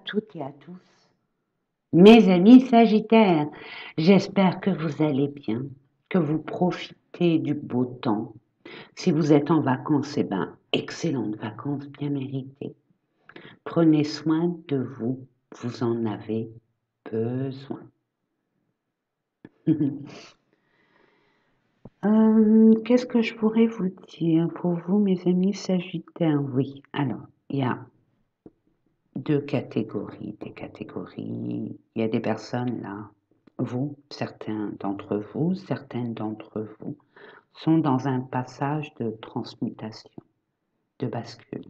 toutes et à tous. Mes amis Sagittaires, j'espère que vous allez bien, que vous profitez du beau temps. Si vous êtes en vacances, eh ben, excellentes vacances bien méritées. Prenez soin de vous, vous en avez besoin. Qu'est-ce que je pourrais vous dire pour vous, mes amis Sagittaires? Oui, alors, il y a deux catégories, il y a des personnes là, certaines d'entre vous, sont dans un passage de transmutation, de bascule.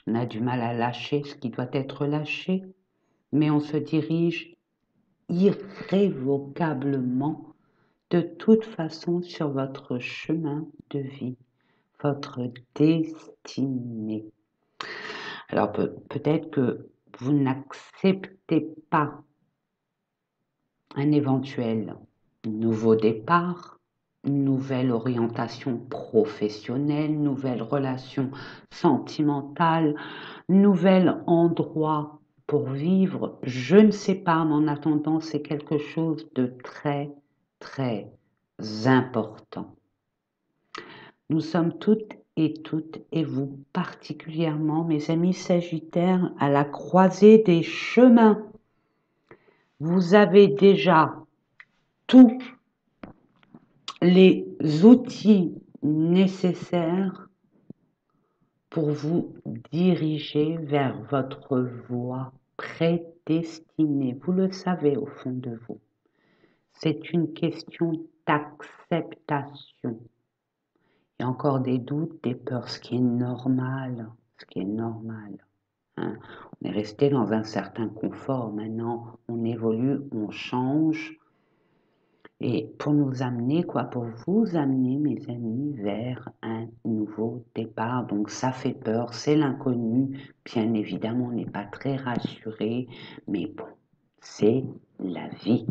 On a du mal à lâcher ce qui doit être lâché, mais on se dirige irrévocablement de toute façon sur votre chemin de vie, votre destinée. Alors peut-être que vous n'acceptez pas un éventuel nouveau départ, nouvelle orientation professionnelle, nouvelle relation sentimentale, nouvel endroit pour vivre, je ne sais pas, mais en attendant, c'est quelque chose de très, très important. Nous sommes toutes, et vous particulièrement, mes amis Sagittaires, à la croisée des chemins. Vous avez déjà tous les outils nécessaires pour vous diriger vers votre voie prédestinée. Vous le savez au fond de vous. C'est une question d'acceptation. Il y a encore des doutes, des peurs, ce qui est normal, hein. On est resté dans un certain confort, maintenant on évolue, on change. Et pour nous amener, pour vous amener, mes amis, vers un nouveau départ. Donc ça fait peur, c'est l'inconnu. Bien évidemment, on n'est pas très rassuré, mais bon, c'est la vie.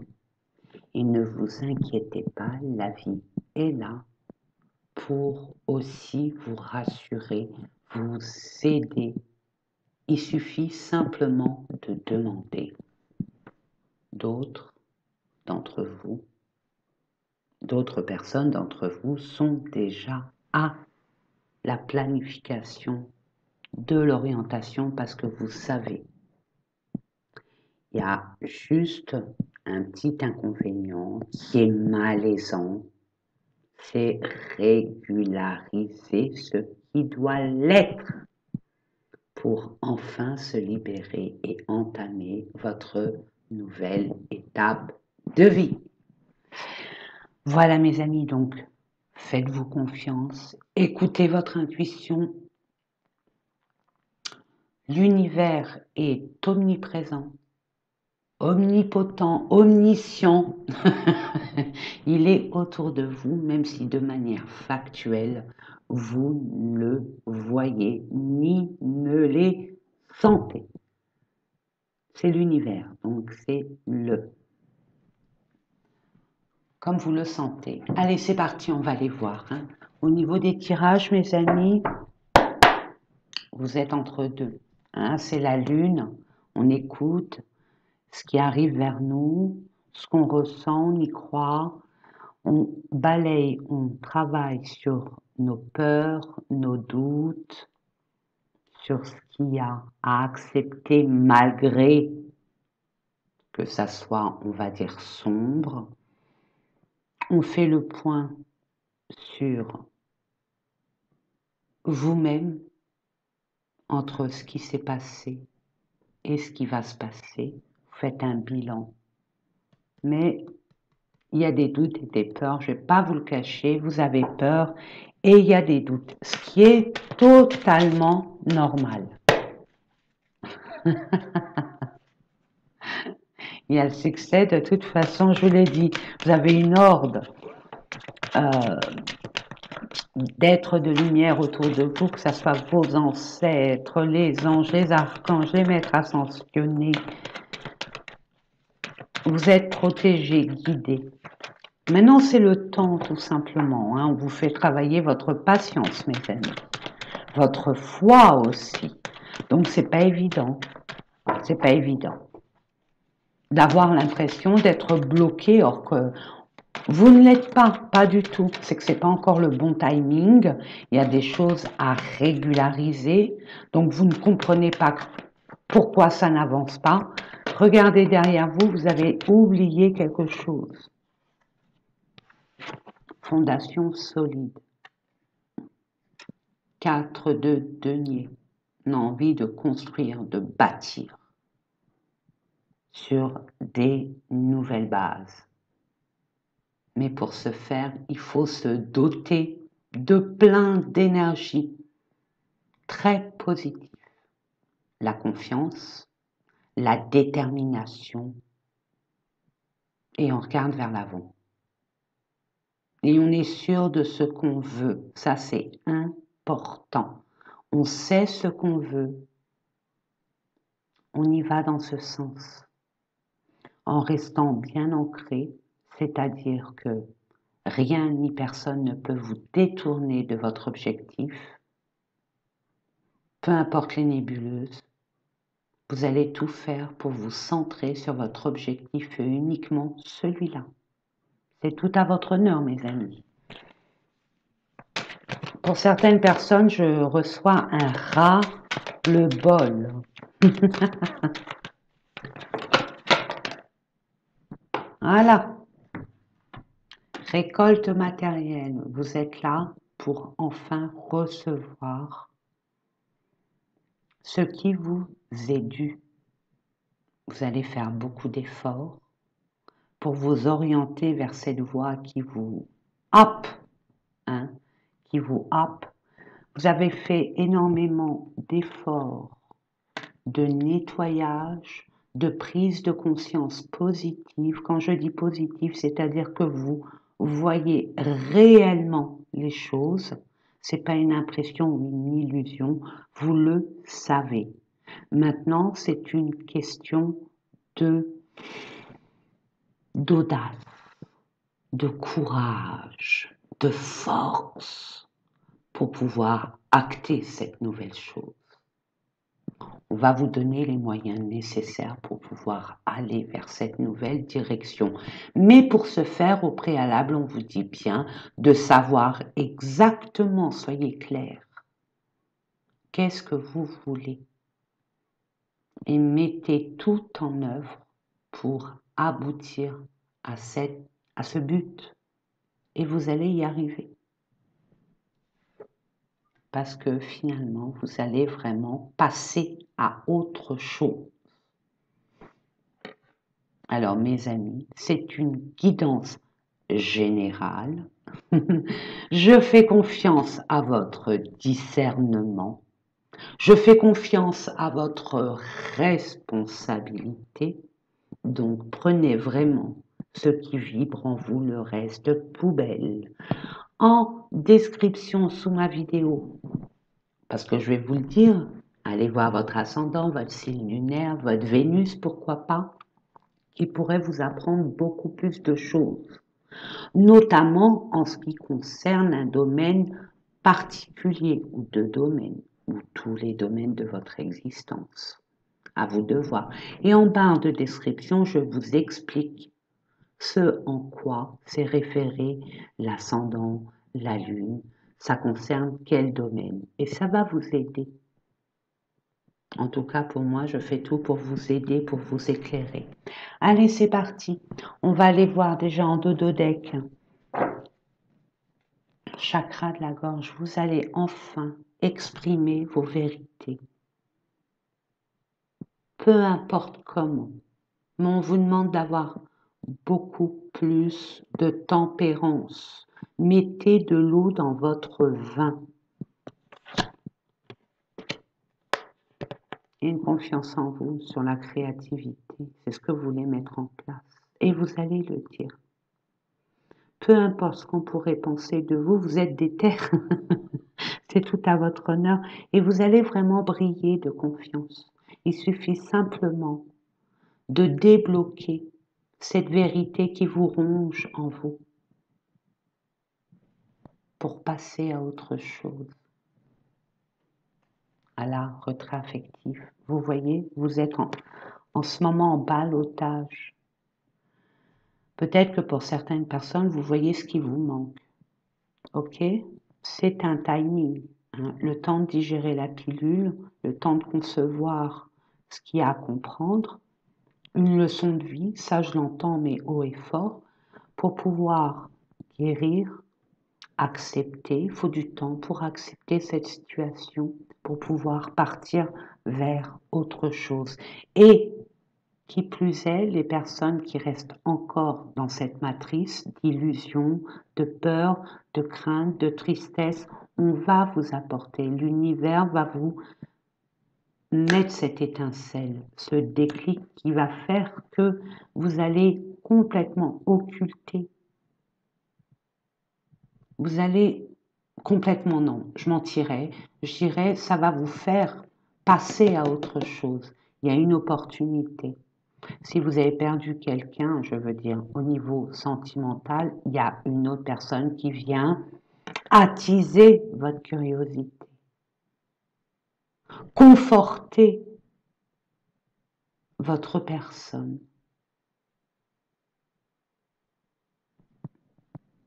Et ne vous inquiétez pas, la vie est là pour aussi vous rassurer, vous aider. Il suffit simplement de demander. D'autres personnes d'entre vous sont déjà à la planification de l'orientation parce que vous savez. Il y a juste un petit inconvénient qui est malaisant, c'est régulariser ce qui doit l'être pour enfin se libérer et entamer votre nouvelle étape de vie. Voilà mes amis, donc faites-vous confiance, écoutez votre intuition. L'univers est omniprésent, omnipotent, omniscient. Il est autour de vous, même si de manière factuelle, vous ne le voyez ni ne les sentez. C'est l'univers, donc c'est comme vous le sentez. Allez, c'est parti, on va les voir. Au niveau des tirages, mes amis, vous êtes entre deux. C'est la lune, on écoute ce qui arrive vers nous, ce qu'on ressent, on y croit, on balaye, on travaille sur nos peurs, nos doutes, sur ce qu'il y a à accepter malgré que ça soit, on va dire, sombre. On fait le point sur vous-même entre ce qui s'est passé et ce qui va se passer. Vous faites un bilan. Mais il y a des doutes et des peurs, je ne vais pas vous le cacher, vous avez peur et il y a des doutes, ce qui est totalement normal. Il y a le succès, de toute façon, je vous l'ai dit, vous avez une horde d'êtres de lumière autour de vous, que ce soit vos ancêtres, les anges, les archanges, les maîtres ascensionnés. Vous êtes protégés, guidés. Maintenant, c'est le temps, tout simplement. On vous fait travailler votre patience, mes amis. Votre foi aussi. Donc, c'est pas évident. C'est pas évident. D'avoir l'impression d'être bloqué, or que vous ne l'êtes pas, pas du tout. C'est que c'est pas encore le bon timing. Il y a des choses à régulariser. Donc vous ne comprenez pas pourquoi ça n'avance pas. Regardez derrière vous, vous avez oublié quelque chose. Fondation solide. 4 de denier. On a envie de construire, de bâtir sur des nouvelles bases. Mais pour ce faire, il faut se doter de plein d'énergie très positive. La confiance, la détermination, et on regarde vers l'avant. Et on est sûr de ce qu'on veut. Ça, c'est important. On sait ce qu'on veut. On y va dans ce sens. En restant bien ancré, c'est-à-dire que rien ni personne ne peut vous détourner de votre objectif. Peu importe les nébuleuses, vous allez tout faire pour vous centrer sur votre objectif et uniquement celui-là. C'est tout à votre honneur, mes amis. Pour certaines personnes, je reçois un ras-le-bol. Voilà. Récolte matérielle. Vous êtes là pour enfin recevoir ce qui vous est dû. Vous allez faire beaucoup d'efforts pour vous orienter vers cette voie qui vous happe, hein, qui vous happe. Vous avez fait énormément d'efforts de nettoyage, de prise de conscience positive. Quand je dis positive, c'est-à-dire que vous voyez réellement les choses. C'est pas une impression ou une illusion. Vous le savez. Maintenant, c'est une question d'audace, de courage, de force pour pouvoir acter cette nouvelle chose. On va vous donner les moyens nécessaires pour pouvoir aller vers cette nouvelle direction. Mais pour ce faire, au préalable, on vous dit bien de savoir exactement, soyez clairs, qu'est-ce que vous voulez. Et mettez tout en œuvre pour aboutir à ce but. Et vous allez y arriver. Parce que finalement, vous allez vraiment passer à autre chose. Alors, mes amis, c'est une guidance générale. Je fais confiance à votre discernement. Je fais confiance à votre responsabilité. Donc, prenez vraiment ce qui vibre en vous, le reste poubelle. En description sous ma vidéo, parce que je vais vous le dire, allez voir votre ascendant, votre signe lunaire, votre Vénus, pourquoi pas, qui pourrait vous apprendre beaucoup plus de choses, notamment en ce qui concerne un domaine particulier ou deux domaines, ou tous les domaines de votre existence. À vous de voir. Et en barre de description, je vous explique ce en quoi c'est référé l'ascendant, la lune, ça concerne quel domaine. Et ça va vous aider. En tout cas, pour moi, je fais tout pour vous aider, pour vous éclairer. Allez, c'est parti. On va aller voir déjà en dododeck. Chakra de la gorge, vous allez enfin exprimer vos vérités. Peu importe comment. Mais on vous demande d'avoir beaucoup plus de tempérance. Mettez de l'eau dans votre vin. Et une confiance en vous, sur la créativité. C'est ce que vous voulez mettre en place. Et vous allez le dire. Peu importe ce qu'on pourrait penser de vous, vous êtes des terres. C'est tout à votre honneur. Et vous allez vraiment briller de confiance. Il suffit simplement de débloquer cette vérité qui vous ronge en vous pour passer à autre chose. Voilà, retrait affectif. Vous voyez, vous êtes en ce moment en ballottage. Peut-être que pour certaines personnes, vous voyez ce qui vous manque. Ok? C'est un timing, hein. Le temps de digérer la pilule, le temps de concevoir ce qu'il y a à comprendre, une leçon de vie, ça je l'entends mais haut et fort, pour pouvoir guérir, accepter, il faut du temps pour accepter cette situation, pour pouvoir partir vers autre chose. Et qui plus est, les personnes qui restent encore dans cette matrice d'illusion, de peur, de crainte, de tristesse, on va vous apporter, l'univers va vous mettre cette étincelle, ce déclic qui va faire que vous allez complètement occulter. Vous allez complètement non, je mentirais, je dirais ça va vous faire passer à autre chose. Il y a une opportunité. Si vous avez perdu quelqu'un, je veux dire, au niveau sentimental, il y a une autre personne qui vient attiser votre curiosité, conforter votre personne.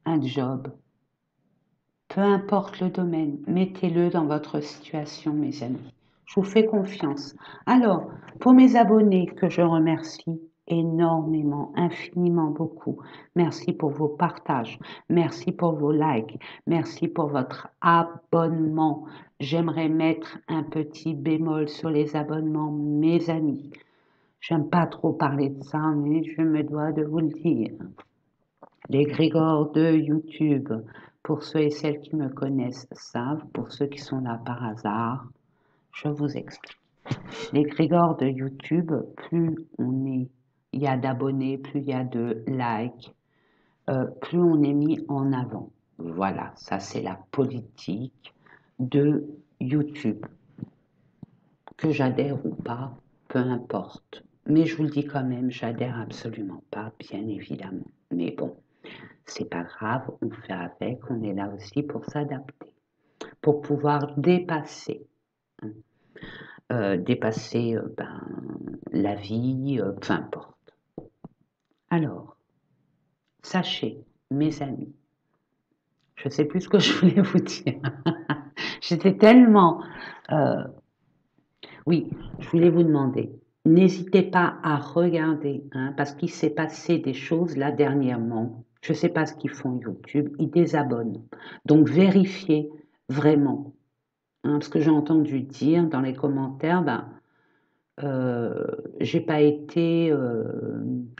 Un job, peu importe le domaine, mettez-le dans votre situation, mes amis. Je vous fais confiance. Alors, pour mes abonnés que je remercie énormément, infiniment beaucoup, merci pour vos partages, merci pour vos likes, merci pour votre abonnement. J'aimerais mettre un petit bémol sur les abonnements, mes amis. J'aime pas trop parler de ça, mais je me dois de vous le dire. Les Grégores de YouTube, pour ceux et celles qui me connaissent savent, pour ceux qui sont là par hasard, je vous explique. Les Grégores de YouTube, plus il y a d'abonnés, plus il y a de likes, plus on est mis en avant. Voilà, ça c'est la politique de YouTube. Que j'adhère ou pas, peu importe. Mais je vous le dis quand même, j'adhère absolument pas, bien évidemment. Mais bon, c'est pas grave, on fait avec, on est là aussi pour s'adapter, pour pouvoir dépasser, hein, dépasser la vie, peu importe. Alors, sachez, mes amis, je sais plus ce que je voulais vous dire. J'étais tellement... oui, je voulais vous demander, n'hésitez pas à regarder, hein, parce qu'il s'est passé des choses là dernièrement. Je ne sais pas ce qu'ils font YouTube, ils désabonnent. Donc vérifiez vraiment, hein, parce que j'ai entendu dire dans les commentaires, j'ai pas été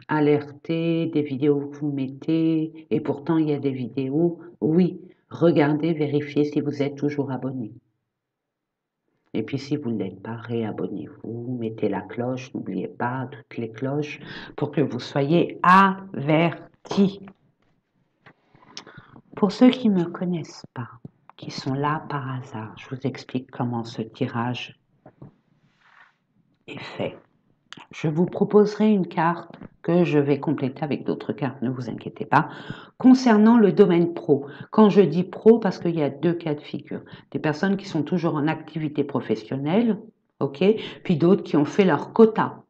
alerté des vidéos que vous mettez, et pourtant il y a des vidéos. Oui, regardez, vérifiez si vous êtes toujours abonné. Et puis si vous ne l'êtes pas, réabonnez-vous, mettez la cloche, n'oubliez pas toutes les cloches pour que vous soyez avertis. Pour ceux qui ne me connaissent pas, qui sont là par hasard, je vous explique comment ce tirage est fait. Je vous proposerai une carte que je vais compléter avec d'autres cartes, ne vous inquiétez pas, concernant le domaine pro. Quand je dis pro, parce qu'il y a deux cas de figure. Des personnes qui sont toujours en activité professionnelle, ok, puis d'autres qui ont fait leur quota.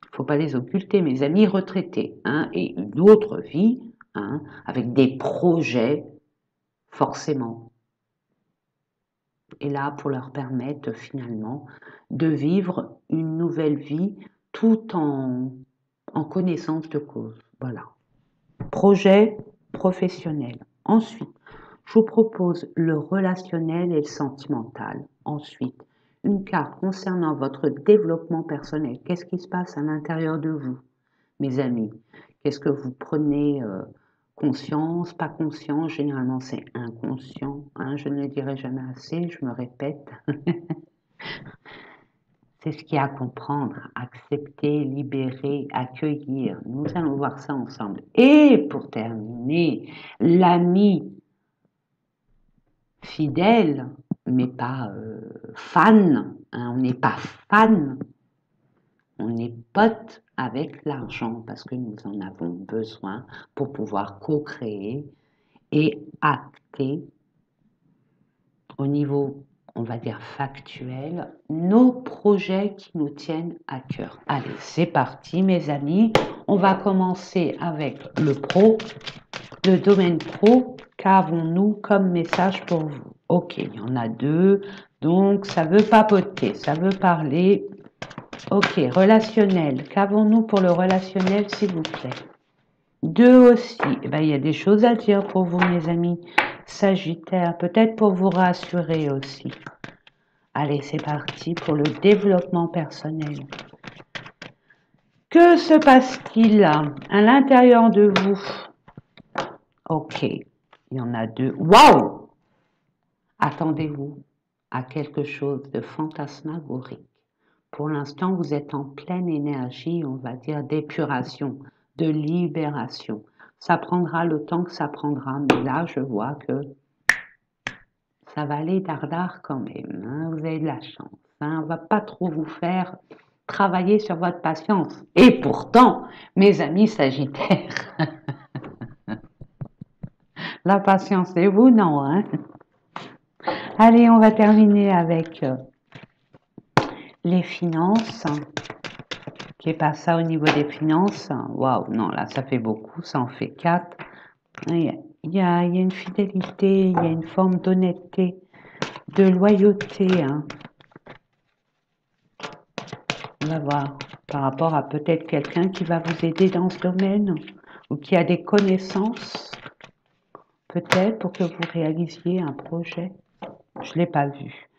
Il ne faut pas les occulter, mes amis retraités, hein, et une autre vie, hein, avec des projets, forcément. Et là, pour leur permettre finalement de vivre une nouvelle vie tout en connaissance de cause. Voilà. Projet professionnel. Ensuite, je vous propose le relationnel et le sentimental. Ensuite, une carte concernant votre développement personnel. Qu'est-ce qui se passe à l'intérieur de vous, mes amis? Qu'est-ce que vous prenez conscience, pas conscience? Généralement, c'est inconscient, hein, je ne le dirai jamais assez, je me répète. C'est ce qu'il y a à comprendre, accepter, libérer, accueillir. Nous allons voir ça ensemble. Et pour terminer, l'ami fidèle, mais pas fan. Hein, on n'est pas fan, on est pote avec l'argent parce que nous en avons besoin pour pouvoir co-créer et acter au niveau on va dire factuels, nos projets qui nous tiennent à cœur. Allez, c'est parti mes amis. On va commencer avec le pro, le domaine pro. Qu'avons-nous comme message pour vous? Ok, il y en a deux, donc ça veut papoter, ça veut parler. Ok, relationnel. Qu'avons-nous pour le relationnel, s'il vous plaît? Deux aussi. Eh ben, il y a des choses à dire pour vous, mes amis. Sagittaire, peut-être pour vous rassurer aussi. Allez, c'est parti pour le développement personnel. Que se passe-t-il à l'intérieur de vous? Ok, il y en a deux. Waouh! Attendez-vous à quelque chose de fantasmagorique. Pour l'instant, vous êtes en pleine énergie, on va dire, d'épuration, de libération. Ça prendra le temps que ça prendra, mais là, je vois que ça va aller dardard quand même. Hein, vous avez de la chance. Hein, on ne va pas trop vous faire travailler sur votre patience. Et pourtant, mes amis sagittaires, la patience, c'est vous, non, hein? Allez, on va terminer avec les finances. Qui est pas ça au niveau des finances. Waouh, non, là, ça fait beaucoup, ça en fait 4. Il y a une fidélité, il y a une forme d'honnêteté, de loyauté. Hein. On va voir par rapport à peut-être quelqu'un qui va vous aider dans ce domaine ou qui a des connaissances, peut-être pour que vous réalisiez un projet. Je ne l'ai pas vu.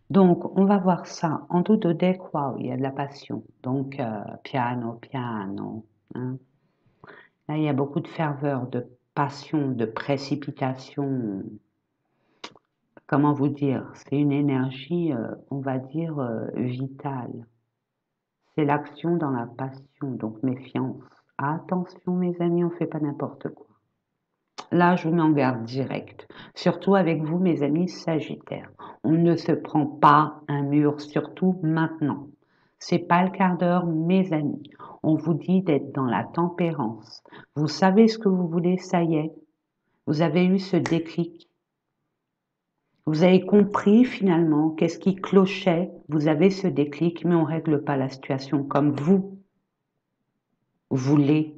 Donc, on va voir ça. En tout de deck, waouh, il y a de la passion. Donc, piano, piano. Hein. Là, il y a beaucoup de ferveur, de passion, de précipitation. Comment vous dire? C'est une énergie, on va dire, vitale. C'est l'action dans la passion, donc méfiance. Attention, mes amis, on ne fait pas n'importe quoi. Là, je vous mets en garde direct. Surtout avec vous, mes amis sagittaires. On ne se prend pas un mur, surtout maintenant. C'est pas le quart d'heure, mes amis. On vous dit d'être dans la tempérance. Vous savez ce que vous voulez, ça y est. Vous avez eu ce déclic. Vous avez compris finalement qu'est-ce qui clochait. Vous avez ce déclic, mais on ne règle pas la situation comme vous voulez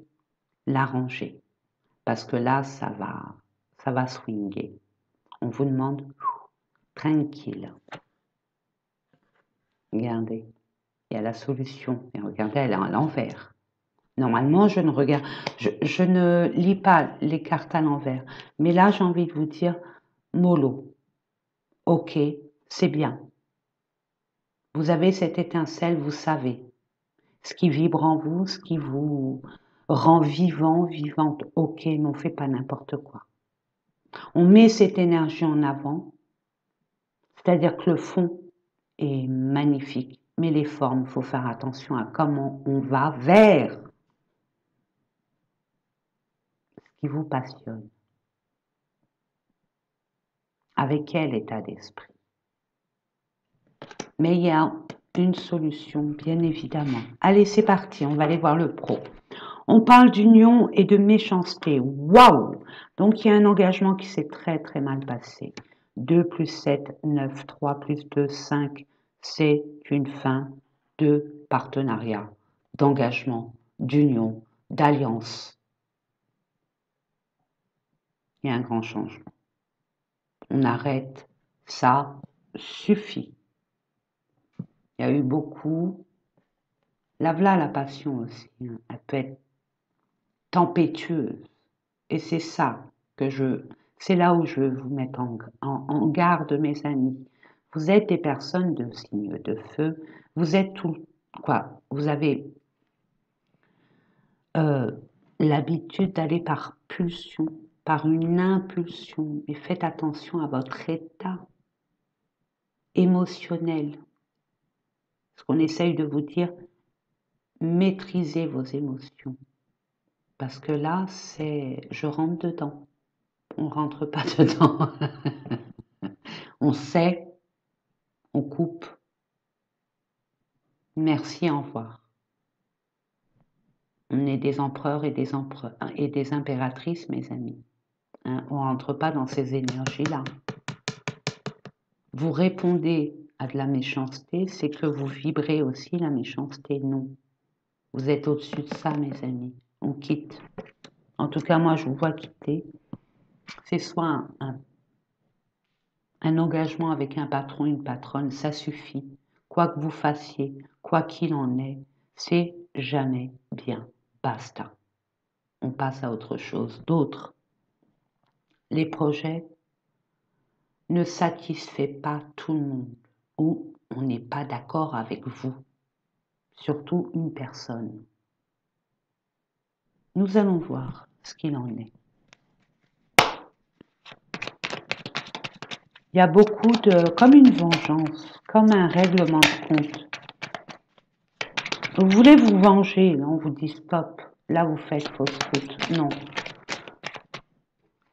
l'arranger. Parce que là, ça va swinguer. On vous demande tranquille. Regardez, il y a la solution. Et regardez, elle est à l'envers. Normalement, je ne lis pas les cartes à l'envers. Mais là, j'ai envie de vous dire, mollo. Ok, c'est bien. Vous avez cette étincelle, vous savez. Ce qui vibre en vous, ce qui vous rend vivant, vivante. Ok, mais on ne fait pas n'importe quoi. On met cette énergie en avant. C'est-à-dire que le fond est magnifique. Mais les formes, il faut faire attention à comment on va vers ce qui vous passionne. Avec quel état d'esprit? Mais il y a une solution, bien évidemment. Allez, c'est parti, on va aller voir le pro. On parle d'union et de méchanceté. Waouh! Donc, il y a un engagement qui s'est très, très mal passé. 2 plus 7, 9, 3 plus 2, 5. C'est une fin de partenariat, d'engagement, d'union, d'alliance. Il y a un grand changement. On arrête, ça suffit. Il y a eu beaucoup. Là, voilà la passion aussi. Hein. Elle peut être tempétueuse. Et c'est ça c'est là où je veux vous mettre en garde, mes amis. Vous êtes des personnes de signe de feu. Vous êtes vous avez l'habitude d'aller par pulsion, par une impulsion. Mais faites attention à votre état émotionnel. Ce qu'on essaye de vous dire, maîtrisez vos émotions. Parce que là, je rentre dedans. On ne rentre pas dedans. On sait, on coupe. Merci, au revoir. On est des empereurs et des impératrices, mes amis. Hein, on ne rentre pas dans ces énergies-là. vous répondez à de la méchanceté, c'est que vous vibrez aussi la méchanceté. Non. Vous êtes au-dessus de ça, mes amis. On quitte. En tout cas, moi, je vous vois quitter. C'est soit un engagement avec un patron, une patronne, ça suffit. Quoi que vous fassiez, quoi qu'il en est, c'est jamais bien. Basta. On passe à autre chose. D'autres. Les projets ne satisfait pas tout le monde ou on n'est pas d'accord avec vous, surtout une personne. Nous allons voir ce qu'il en est. Il y a beaucoup comme une vengeance, comme un règlement de compte. Vous voulez vous venger, là on vous dit stop, là vous faites fausse route. Non.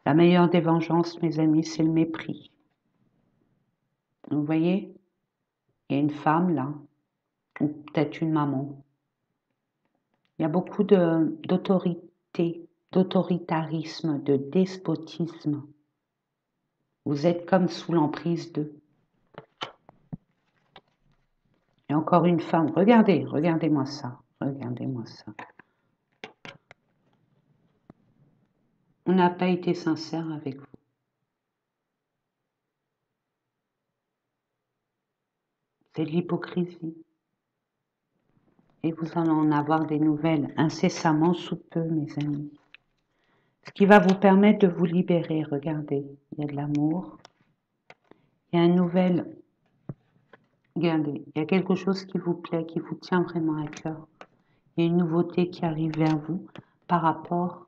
La meilleure des vengeances, mes amis, c'est le mépris. Vous voyez, il y a une femme là, ou peut-être une maman. Il y a beaucoup d'autorité, d'autoritarisme, de despotisme. Vous êtes comme sous l'emprise d'eux. Et encore une femme, regardez-moi ça, regardez-moi ça. On n'a pas été sincère avec vous. C'est de l'hypocrisie. Et vous allez en avoir des nouvelles incessamment sous peu, mes amis. Ce qui va vous permettre de vous libérer, regardez, il y a de l'amour, il y a un nouvel, regardez, il y a quelque chose qui vous plaît, qui vous tient vraiment à cœur. Il y a une nouveauté qui arrive vers vous par rapport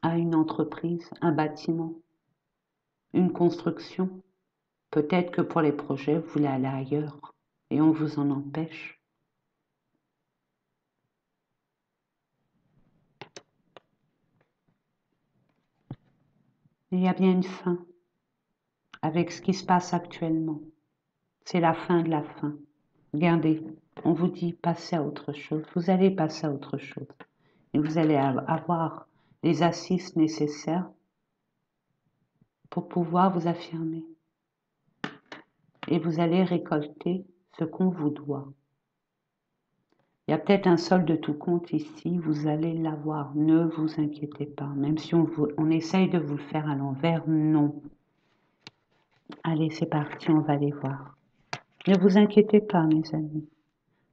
à une entreprise, un bâtiment, une construction. Peut-être que pour les projets, vous voulez aller ailleurs et on vous en empêche. Il y a bien une fin avec ce qui se passe actuellement. C'est la fin de la fin. Regardez, on vous dit passez à autre chose. Vous allez passer à autre chose. Et vous allez avoir les assises nécessaires pour pouvoir vous affirmer. Et vous allez récolter ce qu'on vous doit. Il y a peut-être un solde de tout compte ici, vous allez l'avoir. Ne vous inquiétez pas. Même si on essaye de vous le faire à l'envers, non. Allez, c'est parti, on va les voir. Ne vous inquiétez pas, mes amis.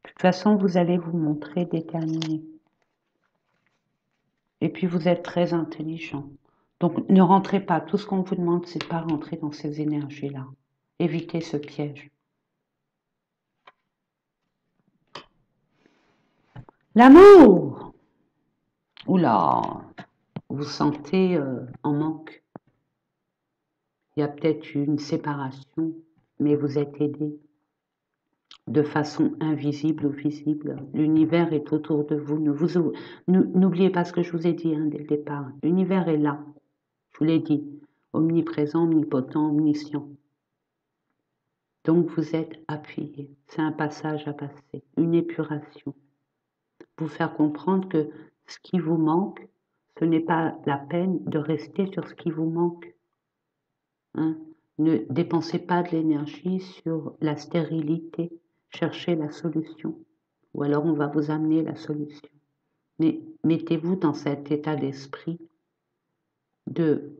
De toute façon, vous allez vous montrer déterminé. Et puis, vous êtes très intelligent. Donc, ne rentrez pas. Tout ce qu'on vous demande, c'est de ne pas rentrer dans ces énergies-là. Évitez ce piège. L'amour! Oula, vous vous sentez en manque. Il y a peut-être une séparation, mais vous êtes aidé de façon invisible ou visible. L'univers est autour de vous. N'oubliez pas ce que je vous ai dit dès le départ. L'univers est là. Je vous l'ai dit. Omniprésent, omnipotent, omniscient. Donc vous êtes appuyé. C'est un passage à passer, une épuration. Vous faire comprendre que ce qui vous manque, ce n'est pas la peine de rester sur ce qui vous manque. Hein? Ne dépensez pas de l'énergie sur la stérilité. Cherchez la solution. Ou alors on va vous amener la solution. Mais mettez-vous dans cet état d'esprit de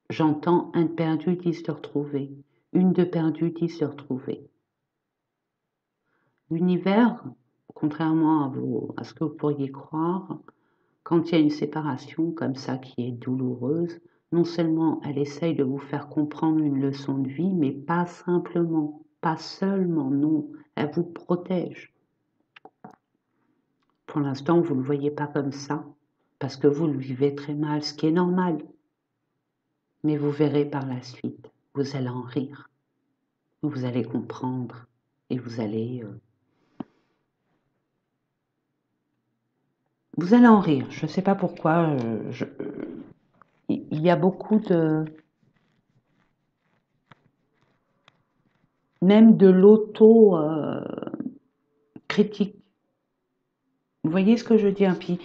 j'entends un perdu dit se retrouver, une de perdue dit se retrouver. L'univers, contrairement à ce que vous pourriez croire, quand il y a une séparation comme ça qui est douloureuse, non seulement elle essaye de vous faire comprendre une leçon de vie, mais pas simplement, pas seulement, non, elle vous protège. Pour l'instant, vous ne le voyez pas comme ça, parce que vous le vivez très mal, ce qui est normal. Mais vous verrez par la suite, vous allez en rire, vous allez comprendre, et vous allez en rire. Je ne sais pas pourquoi, il y a beaucoup de... Même de l'auto-critique. Vous voyez ce que je veux dire? Puis,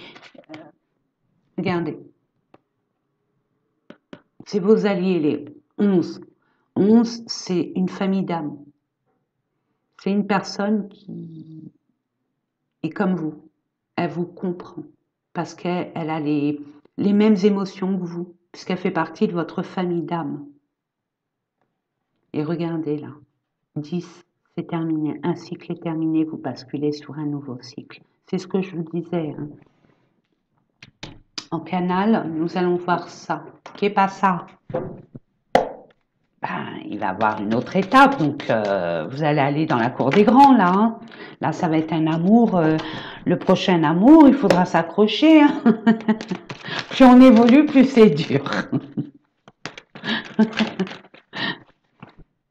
regardez. C'est vos alliés, les 11. 11, c'est une famille d'âmes. C'est une personne qui est comme vous. Elle vous comprend parce qu'elle a les mêmes émotions que vous, puisqu'elle fait partie de votre famille d'âmes. Et regardez là, 10, c'est terminé. Un cycle est terminé, vous basculez sur un nouveau cycle. C'est ce que je vous disais. Hein. En canal, nous allons voir ça. Qui est pas ça? Ben, il va y avoir une autre étape, donc vous allez aller dans la cour des grands, là. Hein. Là, ça va être un amour. Le prochain amour, il faudra s'accrocher. Hein. Plus on évolue, plus c'est dur.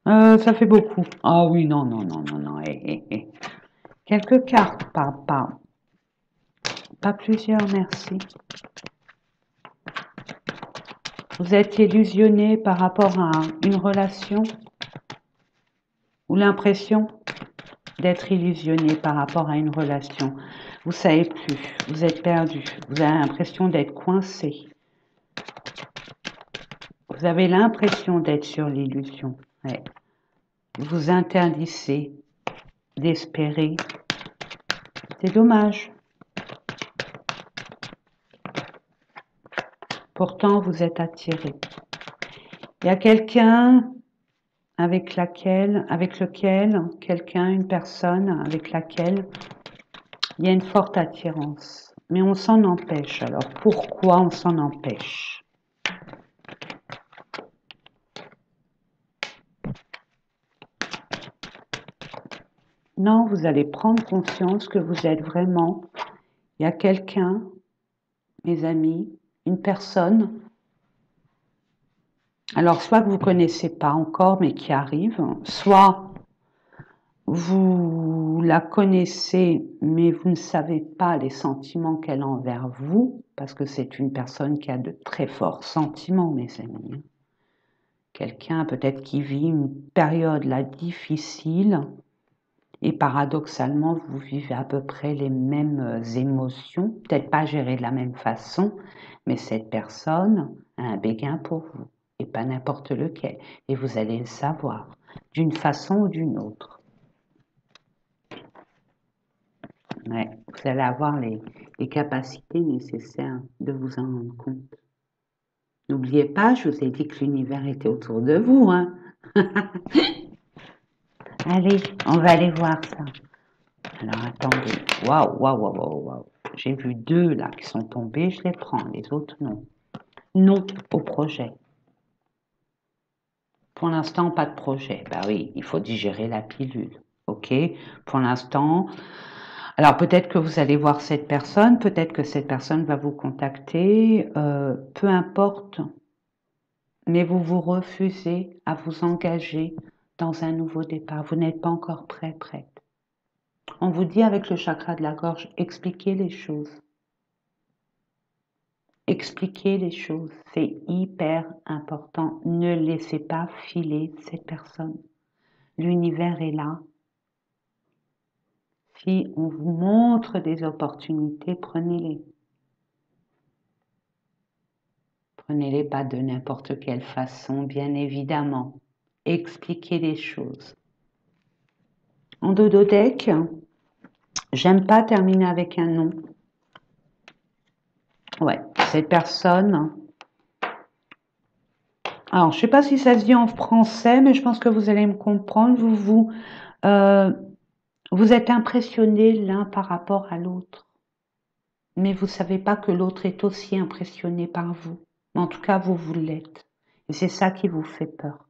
Ça fait beaucoup. Ah oui, non, non, non, non, non. Quelques cartes, pas plusieurs, merci. Vous êtes illusionné par rapport à une relation ou l'impression d'être illusionné par rapport à une relation. Vous savez plus, vous êtes perdu, vous avez l'impression d'être coincé. Vous avez l'impression d'être sur l'illusion. Ouais. Vous interdisez d'espérer. C'est dommage. Pourtant, vous êtes attiré. Il y a quelqu'un avec lequel, une personne avec laquelle il y a une forte attirance. Mais on s'en empêche. Alors, pourquoi on s'en empêche? Non, vous allez prendre conscience que vous êtes vraiment, il y a quelqu'un, mes amis, une personne, alors soit que vous ne connaissez pas encore mais qui arrive, soit vous la connaissez mais vous ne savez pas les sentiments qu'elle a envers vous, parce que c'est une personne qui a de très forts sentiments, mes amis. Quelqu'un peut-être qui vit une période là difficile, et paradoxalement, vous vivez à peu près les mêmes émotions, peut-être pas gérées de la même façon, mais cette personne a un béguin pour vous, et pas n'importe lequel. Et vous allez le savoir, d'une façon ou d'une autre. Ouais, vous allez avoir les capacités nécessaires de vous en rendre compte. N'oubliez pas, je vous ai dit que l'univers était autour de vous. Hein. Allez, on va aller voir ça. Alors attendez, waouh, waouh, waouh, waouh, waouh. J'ai vu 2 là qui sont tombés, je les prends, les autres non. Non au projet. Pour l'instant, pas de projet. Bah oui, il faut digérer la pilule. Ok, pour l'instant. Alors peut-être que vous allez voir cette personne, peut-être que cette personne va vous contacter, peu importe. Mais vous vous refusez à vous engager dans un nouveau départ. Vous n'êtes pas encore prête. On vous dit avec le chakra de la gorge, expliquez les choses. Expliquez les choses, c'est hyper important. Ne laissez pas filer cette personne. L'univers est là. Si on vous montre des opportunités, prenez-les. Prenez-les pas de n'importe quelle façon, bien évidemment. Expliquez les choses. En dodo deck, j'aime pas terminer avec un nom. Ouais, cette personne. Alors, je ne sais pas si ça se dit en français, mais je pense que vous allez me comprendre. Vous êtes impressionnés l'un par rapport à l'autre. Mais vous ne savez pas que l'autre est aussi impressionné par vous. Mais en tout cas, vous l'êtes. Et c'est ça qui vous fait peur.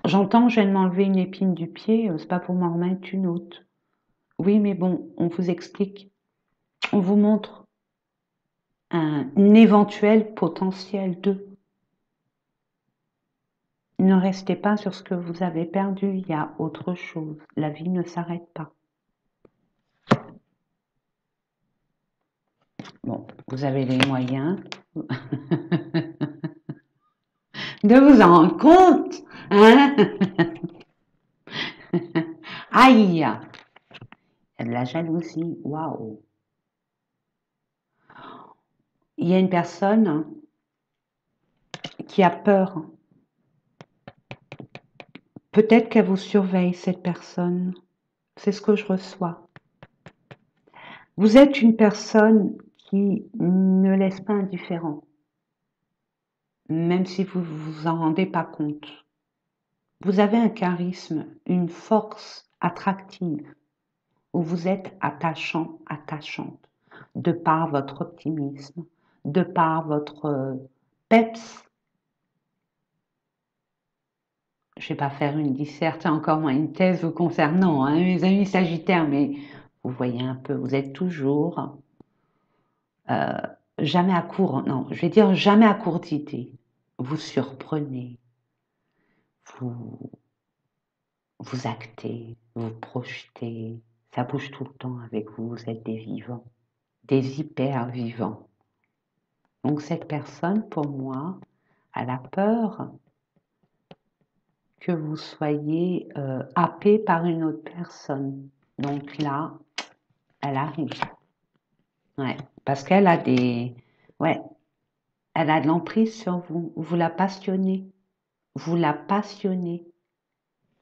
J'entends, je viens de m'enlever une épine du pied, c'est pas pour m'en remettre une autre. Oui, mais bon, on vous explique. On vous montre un éventuel potentiel de. Ne restez pas sur ce que vous avez perdu, il y a autre chose. La vie ne s'arrête pas. Bon, vous avez les moyens de vous en rendre compte, hein? Aïe, il y a de la jalousie, waouh. Il y a une personne qui a peur Peut-être qu'elle vous surveille, cette personne. C'est ce que je reçois. Vous êtes une personne qui ne laisse pas indifférent, même si vous ne vous en rendez pas compte. Vous avez un charisme, une force attractive, où vous êtes attachant, attachante, de par votre optimisme, de par votre peps. Je ne vais pas faire une disserte, encore moins une thèse vous concernant, hein, mes amis Sagittaires, mais vous voyez un peu, vous êtes toujours jamais à court, non, je vais dire jamais à court d'idées. Vous surprenez, vous, vous actez, vous projetez, ça bouge tout le temps avec vous, vous êtes des vivants, des hyper vivants. Donc cette personne, pour moi, elle a peur que vous soyez happé par une autre personne. Donc là, elle arrive. Ouais, parce qu'elle a des... Ouais, elle a de l'emprise sur vous. Vous la passionnez. Vous la passionnez.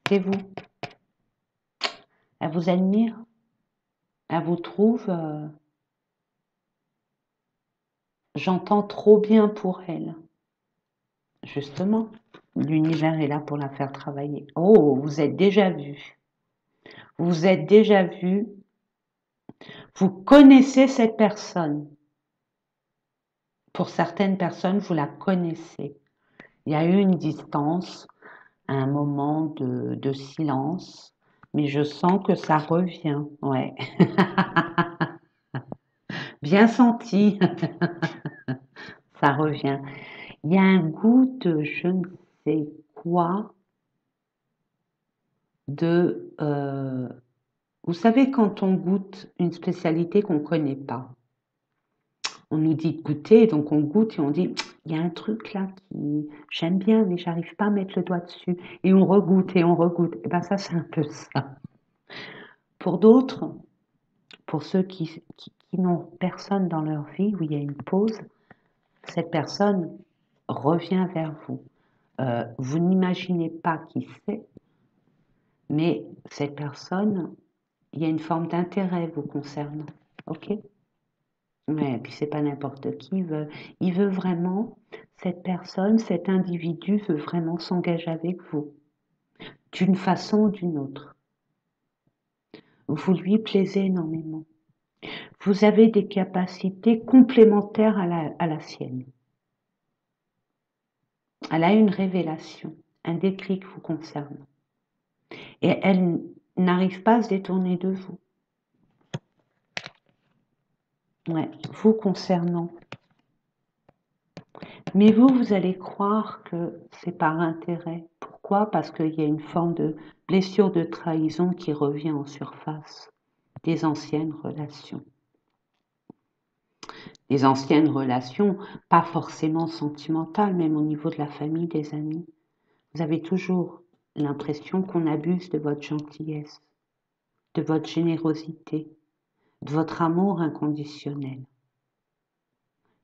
C'est vous. Elle vous admire. Elle vous trouve... j'entends trop bien pour elle. Justement, l'univers est là pour la faire travailler. Oh, vous êtes déjà vu. Vous êtes déjà vu. Vous connaissez cette personne. Pour certaines personnes, vous la connaissez. Il y a eu une distance, un moment de silence, mais je sens que ça revient. Ouais. Bien senti, ça revient. Il y a un goût de je ne sais quoi, de... vous savez, quand on goûte une spécialité qu'on ne connaît pas, on nous dit de goûter, donc on goûte et on dit, il y a un truc là qui j'aime bien, mais j'arrive pas à mettre le doigt dessus. Et on regoute et on regoute. Et ben ça, c'est un peu ça. Pour d'autres, pour ceux qui n'ont personne dans leur vie où il y a une pause, cette personne revient vers vous. Vous n'imaginez pas qui c'est, mais cette personne, il y a une forme d'intérêt vous concernant. Ok? Ouais, et puis c'est pas n'importe qui, il veut vraiment, cette personne, cet individu veut vraiment s'engager avec vous, d'une façon ou d'une autre. Vous lui plaisez énormément. Vous avez des capacités complémentaires à la sienne. Elle a une révélation, un déclic vous concernant. Et elle n'arrive pas à se détourner de vous. Ouais, vous concernant. Mais vous allez croire que c'est par intérêt. Pourquoi? Parce qu'il y a une forme de blessure de trahison qui revient en surface des anciennes relations. Des anciennes relations, pas forcément sentimentales, même au niveau de la famille, des amis. Vous avez toujours l'impression qu'on abuse de votre gentillesse, de votre générosité, de votre amour inconditionnel.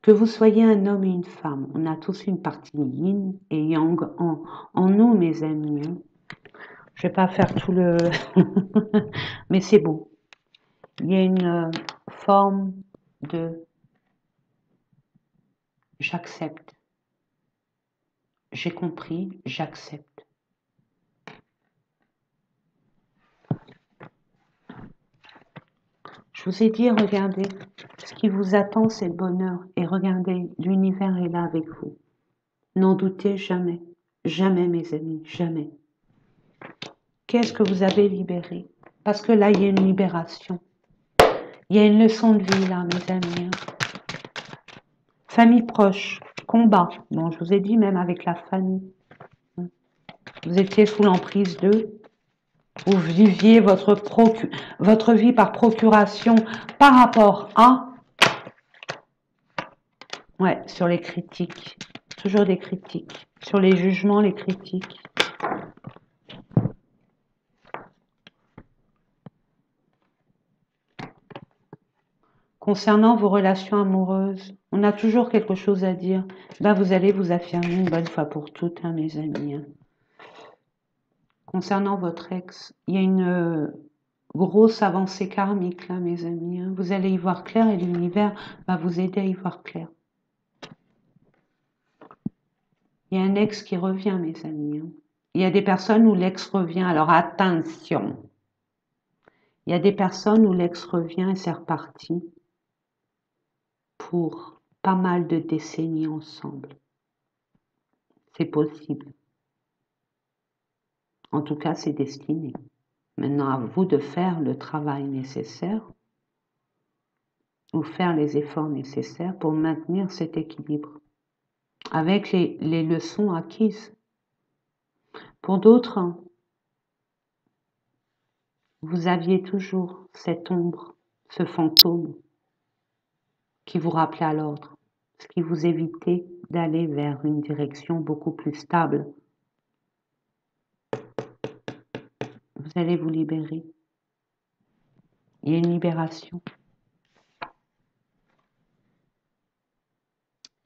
Que vous soyez un homme et une femme, on a tous une partie yin et yang en nous, mes amis. Je ne vais pas faire tout le... mais c'est beau. Il y a une forme de j'accepte. J'ai compris, j'accepte. Je vous ai dit, regardez, ce qui vous attend, c'est le bonheur. Et regardez, l'univers est là avec vous. N'en doutez jamais. Jamais, mes amis, jamais. Qu'est-ce que vous avez libéré? Parce que là, il y a une libération. Il y a une leçon de vie, là, mes amis. Famille proche, combat. Bon, je vous ai dit, même avec la famille. Vous étiez sous l'emprise d'eux. Vous viviez votre vie par procuration par rapport à... Ouais, sur les critiques. Toujours des critiques. Sur les jugements, les critiques. Concernant vos relations amoureuses, on a toujours quelque chose à dire. Ben, vous allez vous affirmer une bonne fois pour toutes, hein, mes amis. Concernant votre ex, il y a une grosse avancée karmique là, mes amis. Hein. Vous allez y voir clair et l'univers va vous aider à y voir clair. Il y a un ex qui revient, mes amis. Hein. Il y a des personnes où l'ex revient. Alors attention. Il y a des personnes où l'ex revient et c'est reparti pour pas mal de décennies ensemble. C'est possible. En tout cas, c'est destiné. Maintenant, à vous de faire le travail nécessaire ou faire les efforts nécessaires pour maintenir cet équilibre avec les leçons acquises. Pour d'autres, vous aviez toujours cette ombre, ce fantôme qui vous rappelait à l'ordre, ce qui vous évitait d'aller vers une direction beaucoup plus stable. Vous allez vous libérer. Il y a une libération.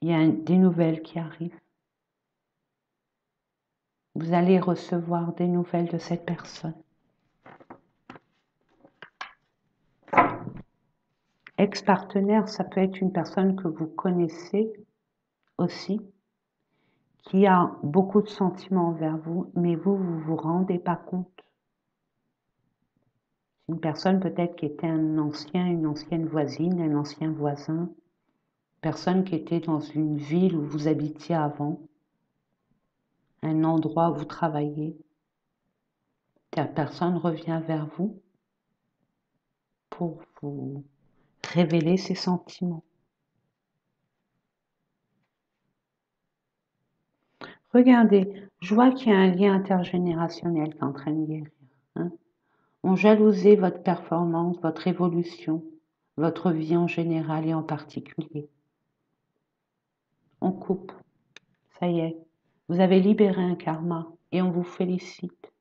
Il y a des nouvelles qui arrivent. Vous allez recevoir des nouvelles de cette personne. Ex-partenaire, ça peut être une personne que vous connaissez aussi, qui a beaucoup de sentiments envers vous, mais vous vous rendez pas compte. Une personne peut-être qui était une ancienne voisine, un ancien voisin, personne qui était dans une ville où vous habitiez avant, un endroit où vous travaillez. Cette personne revient vers vous pour vous révéler ses sentiments. Regardez, je vois qu'il y a un lien intergénérationnel qui est en train de guérir. Hein. On jalousait votre performance, votre évolution, votre vie en général et en particulier. On coupe. Ça y est. Vous avez libéré un karma et on vous félicite.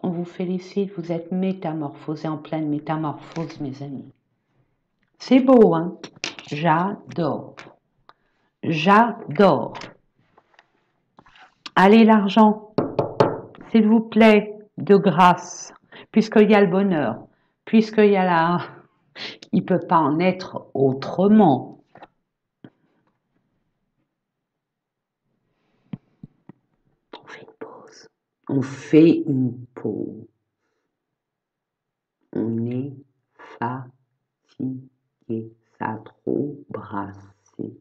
On vous félicite, vous êtes métamorphosés, en pleine métamorphose, mes amis. C'est beau, hein? J'adore. J'adore. Allez, l'argent, s'il vous plaît, de grâce, puisqu'il y a le bonheur, puisqu'il y a la... Il ne peut pas en être autrement. On fait une pause. On fait une pause. On est fatigué. Ça a trop brassé.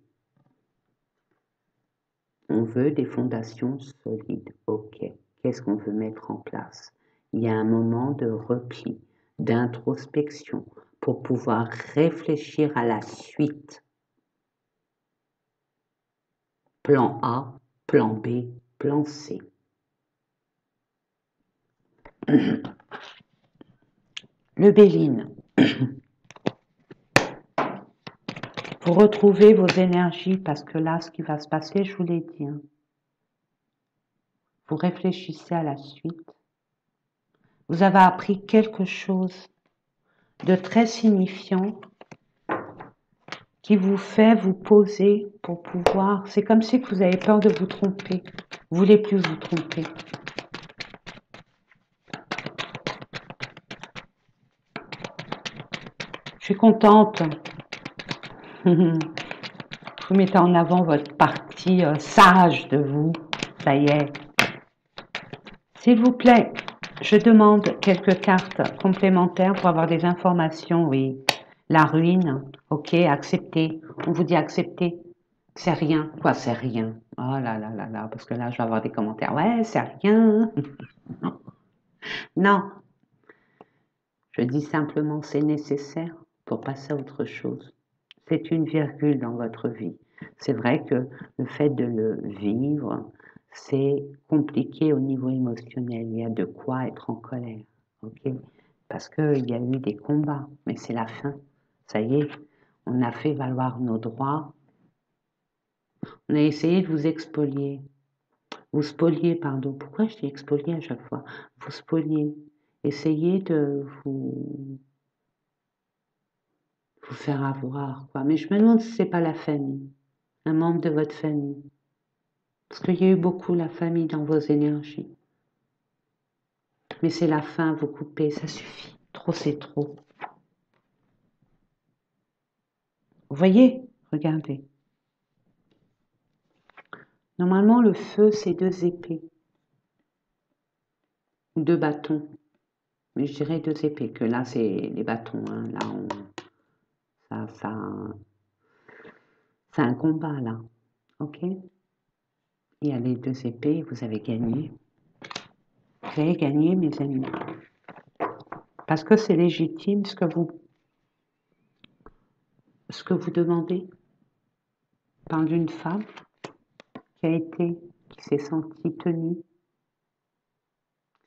On veut des fondations solides. Ok. Qu'est-ce qu'on veut mettre en place? Il y a un moment de repli, d'introspection pour pouvoir réfléchir à la suite. Plan A, plan B, plan C. Le Béline. Vous retrouvez vos énergies parce que là, ce qui va se passer, je vous l'ai dit. Hein. Vous réfléchissez à la suite. Vous avez appris quelque chose de très signifiant qui vous fait vous poser pour pouvoir... C'est comme si vous avez peur de vous tromper. Vous voulez plus vous tromper. Je suis contente. Vous mettez en avant votre partie sage de vous. Ça y est. S'il vous plaît, je demande quelques cartes complémentaires pour avoir des informations, oui. La ruine, ok, acceptez. On vous dit accepter. C'est rien. Quoi, c'est rien? Oh là là là là, parce que là, je vais avoir des commentaires. Ouais, c'est rien. Non. Je dis simplement c'est nécessaire pour passer à autre chose. C'est une virgule dans votre vie. C'est vrai que le fait de le vivre, c'est compliqué au niveau émotionnel. Il y a de quoi être en colère, ok? Parce qu'il y a eu des combats, mais c'est la fin. Ça y est, on a fait valoir nos droits. On a essayé de vous expolier. Vous spolier, pardon. Pourquoi je dis expolier à chaque fois? Vous spolier. Essayez de vous faire avoir, quoi. Mais je me demande si c'est pas la famille, un membre de votre famille. Parce qu'il y a eu beaucoup la famille dans vos énergies. Mais c'est la fin, vous coupez, ça suffit. Trop, c'est trop. Vous voyez? Regardez. Normalement, le feu, c'est 2 épées. Ou 2 bâtons. Mais je dirais 2 épées, que là, c'est les bâtons. Hein. Là, c'est un combat, là. Ok? Il y a les 2 épées, vous avez gagné. Vous avez gagné, mes amis. Parce que c'est légitime ce que vous demandez. Je parle d'une femme qui s'est sentie tenue,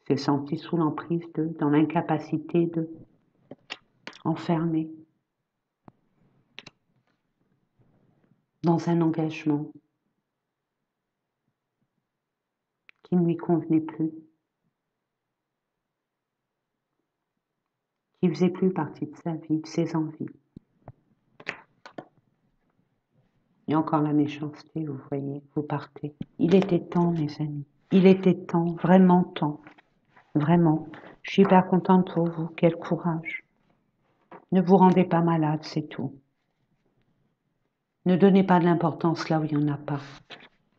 s'est sentie sous l'emprise dans l'incapacité enfermée, dans un engagement qui ne lui convenait plus, qui ne faisait plus partie de sa vie, de ses envies. Il y a encore la méchanceté, vous voyez, vous partez. Il était temps, mes amis. Il était temps, vraiment temps. Vraiment. Je suis hyper contente pour vous. Quel courage. Ne vous rendez pas malade, c'est tout. Ne donnez pas de l'importance là où il n'y en a pas.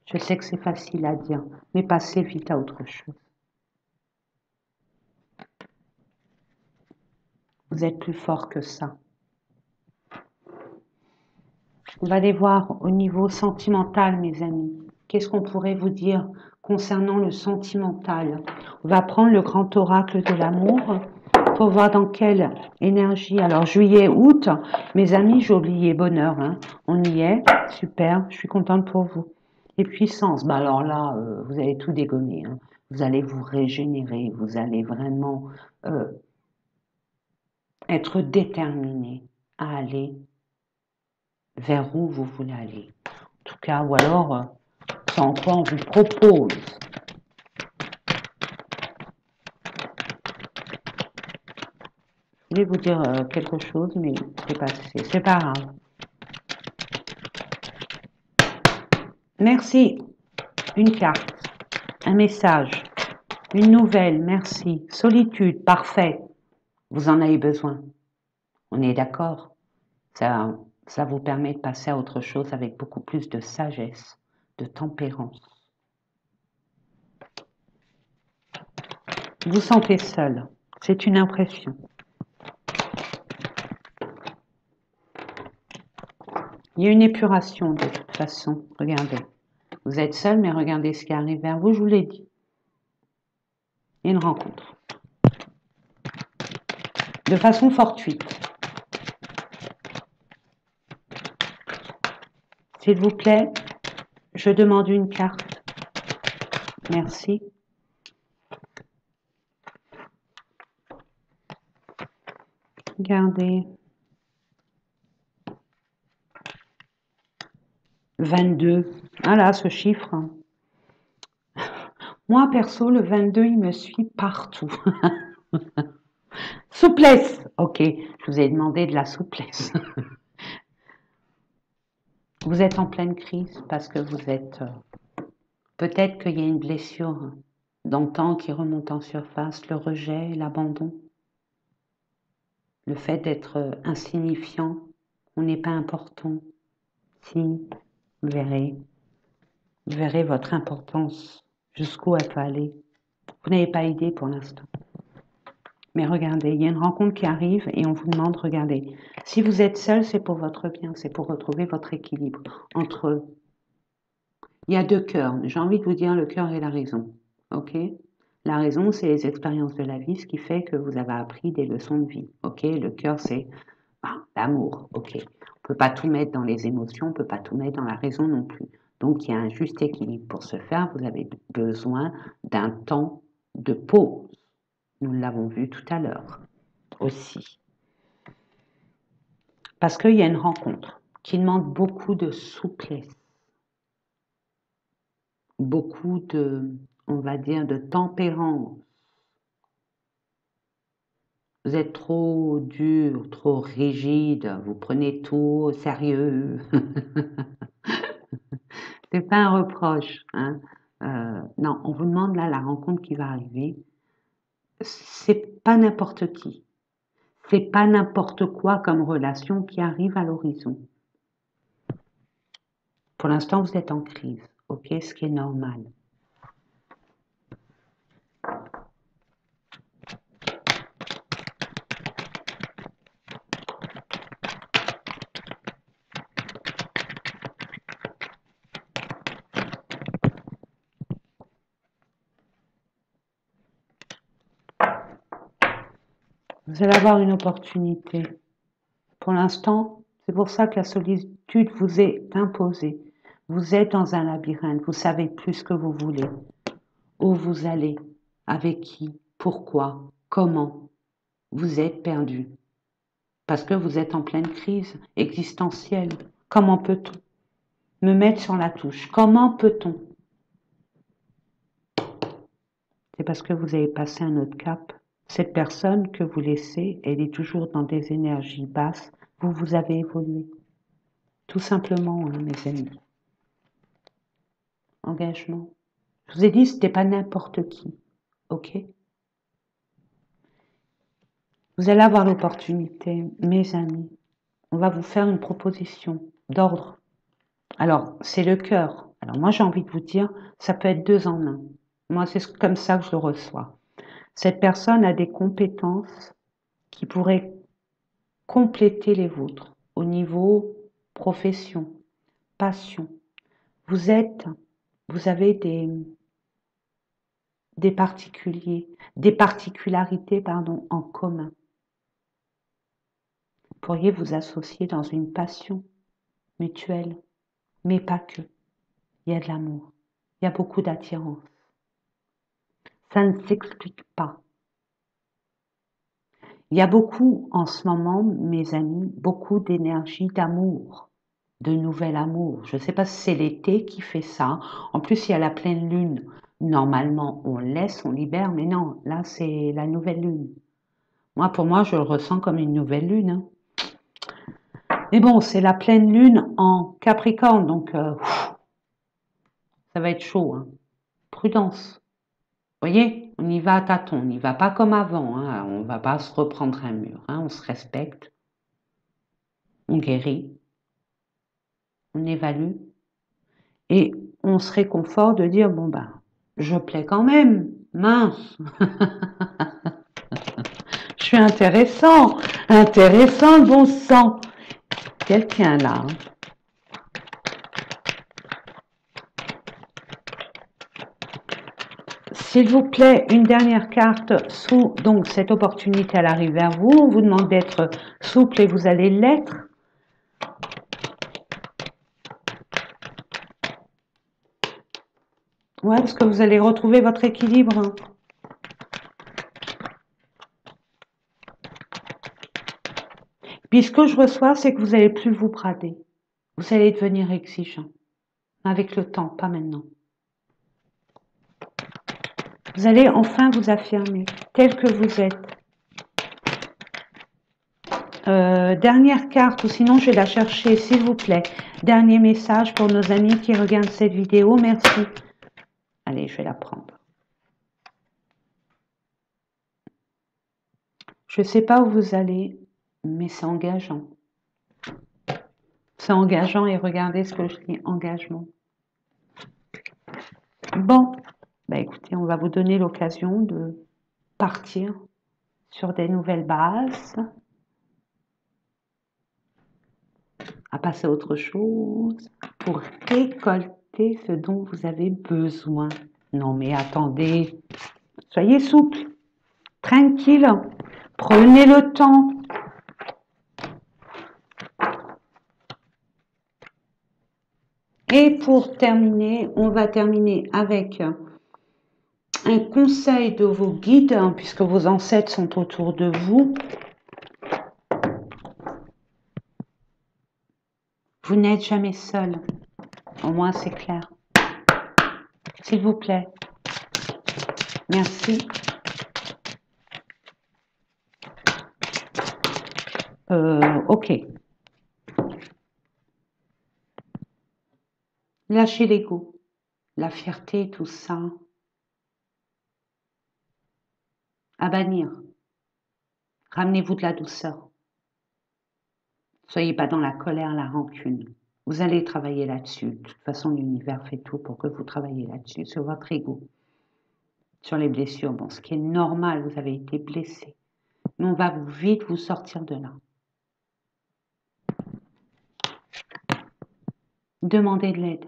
Je sais que c'est facile à dire, mais passez vite à autre chose. Vous êtes plus fort que ça. On va aller voir au niveau sentimental, mes amis. Qu'est-ce qu'on pourrait vous dire concernant le sentimental? On va prendre le grand oracle de l'amour pour voir dans quelle énergie. Alors, juillet, août, mes amis, j'ai oublié bonheur. Hein. On y est. Super. Je suis contente pour vous. Et puissance. Bah alors là, vous allez tout dégommer. Hein. Vous allez vous régénérer. Vous allez vraiment être déterminé à aller vers où vous voulez aller. En tout cas, ou alors, c'est en quoi on vous propose. Je voulais vous dire quelque chose, mais c'est passé. C'est pas grave. Merci. Une carte, un message, une nouvelle, merci. Solitude, parfait. Vous en avez besoin. On est d'accord. Ça vous permet de passer à autre chose avec beaucoup plus de sagesse, de tempérance. Vous sentez seul. C'est une impression. Il y a une épuration de toute façon. Regardez. Vous êtes seul, mais regardez ce qui arrive vers vous, je vous l'ai dit. Il y a une rencontre. De façon fortuite. S'il vous plaît, je demande une carte. Merci. Regardez. 22. Ah là, ce chiffre. Moi, perso, le 22, il me suit partout. Souplesse. Ok, je vous ai demandé de la souplesse. Vous êtes en pleine crise parce que vous êtes... peut-être qu'il y a une blessure d'antan qui remonte en surface, le rejet, l'abandon. Le fait d'être insignifiant, on n'est pas important. Si, vous verrez votre importance, jusqu'où elle peut aller. Vous n'avez pas idée pour l'instant. Mais regardez, il y a une rencontre qui arrive et on vous demande, regardez, si vous êtes seul, c'est pour votre bien, c'est pour retrouver votre équilibre entre eux. Il y a 2 cœurs, j'ai envie de vous dire le cœur et la raison, ok? La raison, c'est les expériences de la vie, ce qui fait que vous avez appris des leçons de vie, ok? Le cœur, c'est l'amour, ok? On ne peut pas tout mettre dans les émotions, on ne peut pas tout mettre dans la raison non plus. Donc, il y a un juste équilibre. Pour ce faire, vous avez besoin d'un temps de pause. Nous l'avons vu tout à l'heure aussi. Parce qu'il y a une rencontre qui demande beaucoup de souplesse, beaucoup de, on va dire, de tempérance. Vous êtes trop dur, trop rigide, vous prenez tout au sérieux. C'est pas un reproche. Hein. Non, on vous demande là la rencontre qui va arriver. c'est pas n'importe qui. C'est pas n'importe quoi comme relation qui arrive à l'horizon. Pour l'instant, vous êtes en crise, ok, ce qui est normal. Vous allez avoir une opportunité. Pour l'instant, c'est pour ça que la solitude vous est imposée. Vous êtes dans un labyrinthe, vous savez plus ce que vous voulez. Où vous allez, avec qui, pourquoi, comment. Vous êtes perdu. Parce que vous êtes en pleine crise existentielle. Comment peut-on me mettre sur la touche? Comment peut-on? C'est parce que vous avez passé un autre cap. Cette personne que vous laissez, elle est toujours dans des énergies basses. Vous avez évolué. Tout simplement, hein, mes amis. Engagement. Je vous ai dit, c'était pas n'importe qui. Ok? Vous allez avoir l'opportunité, mes amis. On va vous faire une proposition d'ordre. Alors, c'est le cœur. Alors moi, j'ai envie de vous dire, ça peut être 2 en 1. Moi, c'est comme ça que je le reçois. Cette personne a des compétences qui pourraient compléter les vôtres au niveau profession, passion. Vous avez des particularités, en commun. Vous pourriez vous associer dans une passion mutuelle, mais pas que. Il y a de l'amour, il y a beaucoup d'attirance. Ça ne s'explique pas. Il y a beaucoup, en ce moment, mes amis, beaucoup d'énergie d'amour, de nouvel amour. Je ne sais pas si c'est l'été qui fait ça. En plus, il y a la pleine lune. Normalement, on laisse, on libère, mais non, là, c'est la nouvelle lune. Moi, pour moi, je le ressens comme une nouvelle lune. Hein. Mais bon, c'est la pleine lune en Capricorne, donc ça va être chaud. Hein. Prudence. Vous voyez, on y va à tâtons, on n'y va pas comme avant. Hein. On ne va pas se reprendre un mur. Hein. On se respecte, on guérit, on évalue et on se réconforte de dire bon ben, je plais quand même, mince. Je suis intéressant, intéressant le bon sang. Quelqu'un là. Hein. S'il vous plaît, une dernière carte sous, donc cette opportunité elle arrive vers vous, on vous demande d'être souple et vous allez l'être. Ouais, parce que vous allez retrouver votre équilibre. Puis ce que je reçois, c'est que vous n'allez plus vous brader. Vous allez devenir exigeant. Avec le temps, pas maintenant. Vous allez enfin vous affirmer, tel que vous êtes. Dernière carte, ou sinon je vais la chercher, s'il vous plaît. Dernier message pour nos amis qui regardent cette vidéo. Merci. Allez, je vais la prendre. Je ne sais pas où vous allez, mais c'est engageant. C'est engageant et regardez ce que je dis, engagement. Bon, bah écoutez, on va vous donner l'occasion de partir sur des nouvelles bases, à passer à autre chose, pour récolter ce dont vous avez besoin. Non mais attendez, soyez souple, tranquille, prenez le temps. Et pour terminer, on va terminer avec un conseil de vos guides, hein, puisque vos ancêtres sont autour de vous. Vous n'êtes jamais seul, au moins c'est clair. S'il vous plaît. Merci. Ok. Lâchez l'ego, la fierté, tout ça. à bannir. Ramenez-vous de la douceur. Soyez pas dans la colère, la rancune. Vous allez travailler là-dessus. De toute façon, l'univers fait tout pour que vous travailliez là-dessus, sur votre ego, sur les blessures. Bon, ce qui est normal, vous avez été blessé. Mais on va vite vous sortir de là. Demandez de l'aide.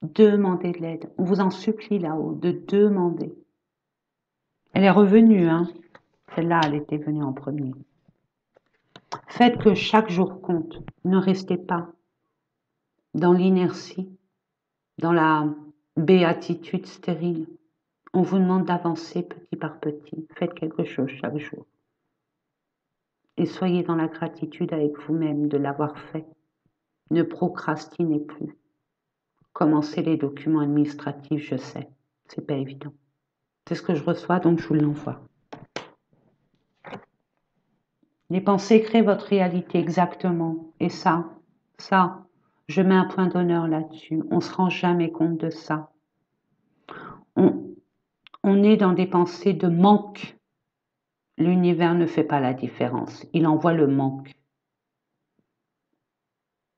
Demandez de l'aide. On vous en supplie là-haut de demander. Elle est revenue, hein. Celle-là, elle était venue en premier. Faites que chaque jour compte. Ne restez pas dans l'inertie, dans la béatitude stérile. On vous demande d'avancer petit par petit. Faites quelque chose chaque jour. Et soyez dans la gratitude avec vous-même de l'avoir fait. Ne procrastinez plus. Commencez les documents administratifs, je sais. C'est pas évident. C'est ce que je reçois, donc je vous l'envoie. Les pensées créent votre réalité exactement. Et ça, je mets un point d'honneur là-dessus. On ne se rend jamais compte de ça. On est dans des pensées de manque. L'univers ne fait pas la différence. Il envoie le manque.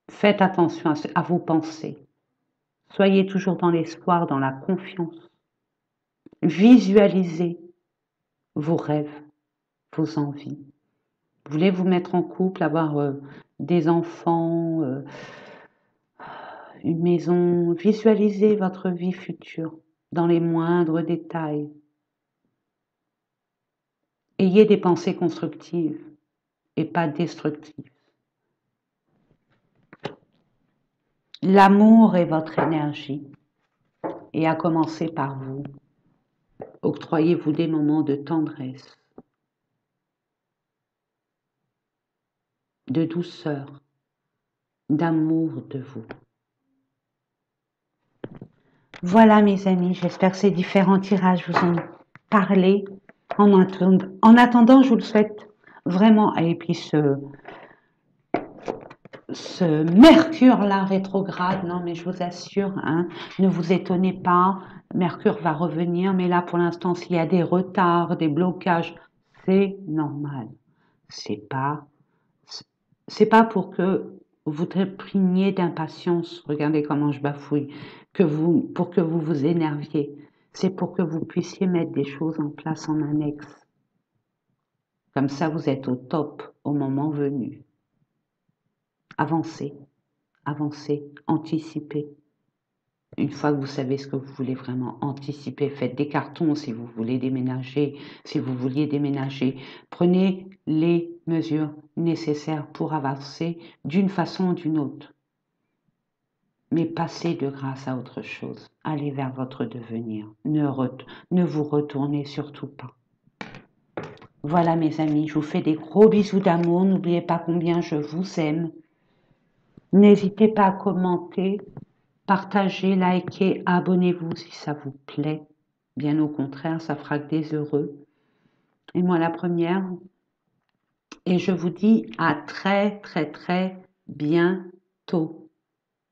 Faites attention à vos pensées. Soyez toujours dans l'espoir, dans la confiance. Visualisez vos rêves, vos envies. Vous voulez vous mettre en couple, avoir des enfants, une maison. Visualisez votre vie future dans les moindres détails. Ayez des pensées constructives et pas destructives. L'amour est votre énergie et à commencer par vous. Octroyez-vous des moments de tendresse, de douceur, d'amour de vous. Voilà mes amis, j'espère que ces différents tirages vous ont parlé. En attendant, je vous le souhaite vraiment. Et puis ce Mercure-là rétrograde, non mais je vous assure, hein, ne vous étonnez pas, Mercure va revenir, mais là pour l'instant s'il y a des retards, des blocages, c'est normal. C'est pas pour que vous réprimiez d'impatience, regardez comment je bafouille, pour que vous vous énerviez, c'est pour que vous puissiez mettre des choses en place en annexe. Comme ça vous êtes au top au moment venu. Avancez, avancez, anticipez. Une fois que vous savez ce que vous voulez vraiment anticiper, faites des cartons si vous voulez déménager, si vous vouliez déménager. Prenez les mesures nécessaires pour avancer d'une façon ou d'une autre. Mais passez de grâce à autre chose. Allez vers votre devenir. Ne vous retournez surtout pas. Voilà mes amis, je vous fais des gros bisous d'amour. N'oubliez pas combien je vous aime. N'hésitez pas à commenter, partagez, likez, abonnez-vous si ça vous plaît. Bien au contraire, ça fera que des heureux. Et moi la première. Et je vous dis à très très très bientôt.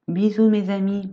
Bisous mes amis.